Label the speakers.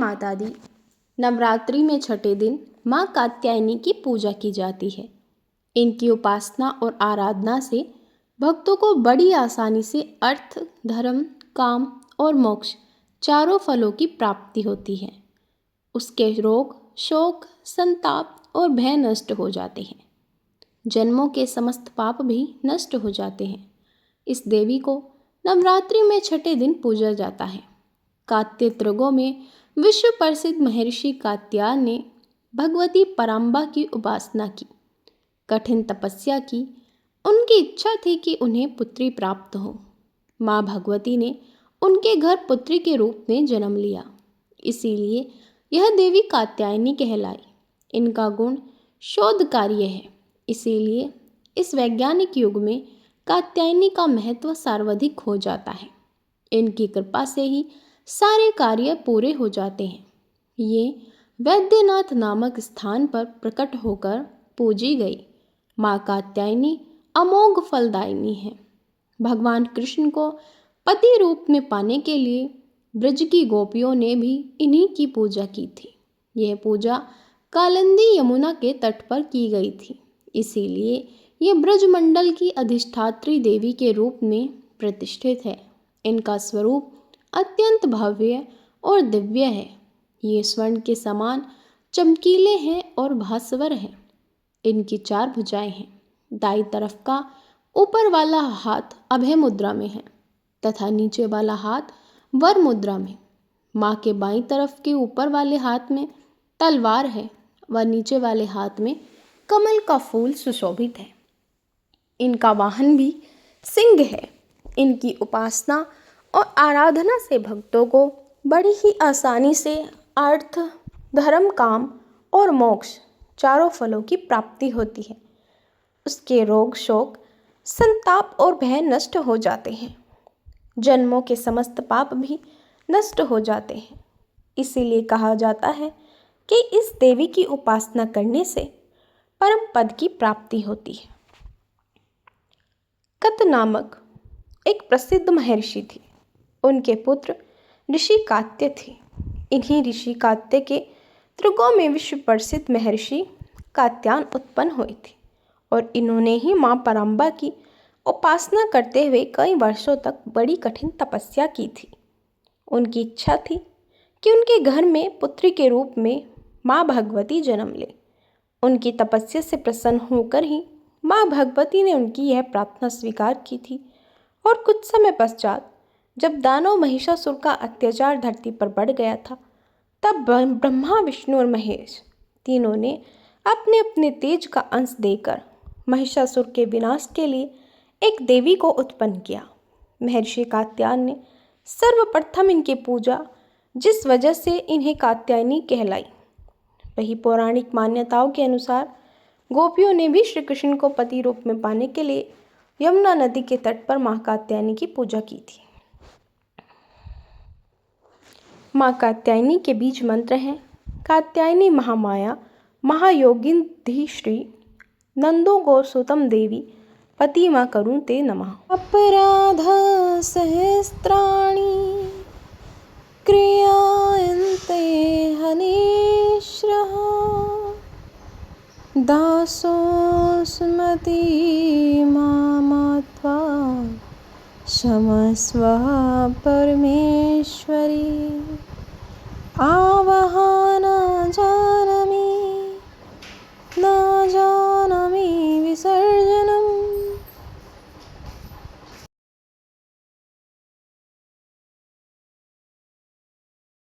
Speaker 1: माता दी। नवरात्रि में छठे दिन माँ कात्यायनी की पूजा की जाती है। इनकी उपासना और आराधना से भक्तों को बड़ी आसानी से अर्थ, धर्म, काम और मोक्ष चारों फलों की प्राप्ति होती है। उसके रोग, शोक, संताप और भय नष्ट हो जाते हैं। जन्मों के समस्त पाप भी नष्ट हो जाते हैं। इस देवी को नवरात्रि में छठे दिन पूजा जाता है। कात्य त्रिगों में विश्व प्रसिद्ध महर्षि कात्यायन ने भगवती पराम्बा की उपासना की, कठिन तपस्या की। उनकी इच्छा थी कि उन्हें पुत्री प्राप्त हो। माँ भगवती ने उनके घर पुत्री के रूप में जन्म लिया, इसीलिए यह देवी कात्यायनी कहलाई। इनका गुण शोध कार्य है, इसीलिए इस वैज्ञानिक युग में कात्यायनी का महत्व सर्वाधिक हो जाता है। इनकी कृपा से ही सारे कार्य पूरे हो जाते हैं। ये वैद्यनाथ नामक स्थान पर प्रकट होकर पूजी गई माँ कात्यायनी अमोघ फलदायिनी है। भगवान कृष्ण को पति रूप में पाने के लिए ब्रज की गोपियों ने भी इन्हीं की पूजा की थी। यह पूजा कालिंदी यमुना के तट पर की गई थी, इसीलिए ये ब्रजमंडल की अधिष्ठात्री देवी के रूप में प्रतिष्ठित है। इनका स्वरूप अत्यंत भव्य और दिव्य है। ये स्वर्ण के समान चमकीले हैं और भास्वर हैं। इनकी 4 भुजाएं हैं। दाईं तरफ का ऊपर वाला हाथ अभय मुद्रा में है तथा नीचे वाला हाथ वर मुद्रा में। माँ के बाईं तरफ के ऊपर वाले हाथ में तलवार है व नीचे वाले हाथ में कमल का फूल सुशोभित है। इनका वाहन भी सिंह है। इनकी उपासना और आराधना से भक्तों को बड़ी ही आसानी से अर्थ, धर्म, काम और मोक्ष चारों फलों की प्राप्ति होती है। उसके रोग, शोक, संताप और भय नष्ट हो जाते हैं। जन्मों के समस्त पाप भी नष्ट हो जाते हैं। इसीलिए कहा जाता है कि इस देवी की उपासना करने से परम पद की प्राप्ति होती है। कत नामक एक प्रसिद्ध महर्षि थे। उनके पुत्र ऋषि कात्य थे। इन्हीं ऋषि कात्य के त्रिगों में विश्व प्रसिद्ध महर्षि कात्यायन उत्पन्न हुए थे और इन्होंने ही माँ पराम्बा की उपासना करते हुए कई वर्षों तक बड़ी कठिन तपस्या की थी। उनकी इच्छा थी कि उनके घर में पुत्री के रूप में माँ भगवती जन्म ले। उनकी तपस्या से प्रसन्न होकर ही माँ भगवती ने उनकी यह प्रार्थना स्वीकार की थी और कुछ समय पश्चात जब दानव महिषासुर का अत्याचार धरती पर बढ़ गया था, तब ब्रह्मा, विष्णु और महेश तीनों ने अपने अपने तेज का अंश देकर महिषासुर के विनाश के लिए एक देवी को उत्पन्न किया। महर्षि कात्यायन ने सर्वप्रथम इनकी पूजा, जिस वजह से इन्हें कात्यायनी कहलाई। वही पौराणिक मान्यताओं के अनुसार गोपियों ने भी श्री कृष्ण को पति रूप में पाने के लिए यमुना नदी के तट पर माँ कात्यायनी की पूजा की थी। माँ कात्यायनी के बीज मंत्र हैं: कात्यायनी महामाया महायोगिनी श्री नंदो गोसुतम देवी पति माँ करुण ते नमः। अपराध सहस्त्राणि क्रियायन्ते हनीश्रः दासोऽस्मि मामत्वा क्षमस्व परमेश्वरी।